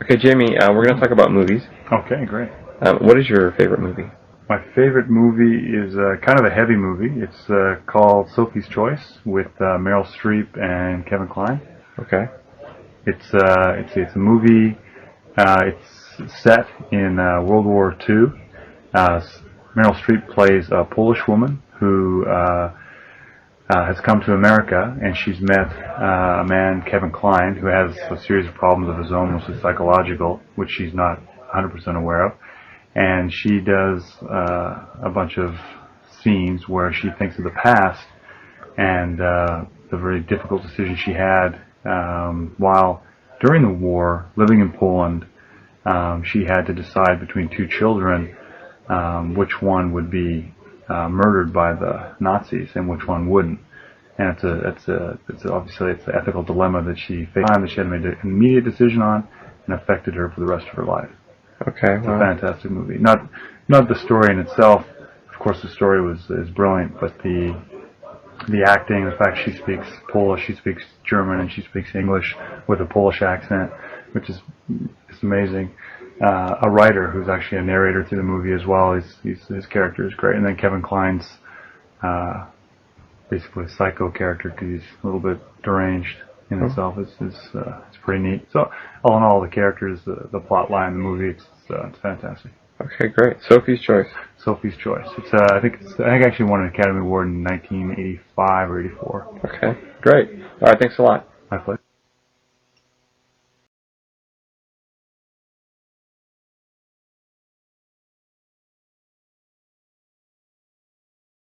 Okay, Jamie, we're going to talk about movies. Okay, great. What is your favorite movie? My favorite movie is kind of a heavy movie. It's called Sophie's Choice with Meryl Streep and Kevin Kline. Okay. It's a movie. It's set in World War II. Meryl Streep plays a Polish woman who has come to America, and she's met a man, Kevin Kline, who has a series of problems of his own, mostly psychological, which she's not 100% aware of. And she does a bunch of scenes where she thinks of the past and the very difficult decision she had while during the war, living in Poland. She had to decide between two children which one would be murdered by the Nazis and which one wouldn't. And it's obviously the ethical dilemma that she faced, that she had to make an immediate decision on, and affected her for the rest of her life. Okay, It's a fantastic movie. Not the story in itself. Of course, the story is brilliant, but the acting, the fact she speaks Polish, she speaks German, and she speaks English with a Polish accent, which is amazing. A writer who's actually a narrator through the movie as well. His character is great, and then Kevin Kline's basically a psycho character because he's a little bit deranged in itself. It's pretty neat. So all in all, the characters, the plot line, the movie, it's fantastic. Okay, great. Sophie's Choice. Sophie's Choice. I think actually won an Academy Award in 1985 or 84. Okay, great. All right, thanks a lot. My pleasure.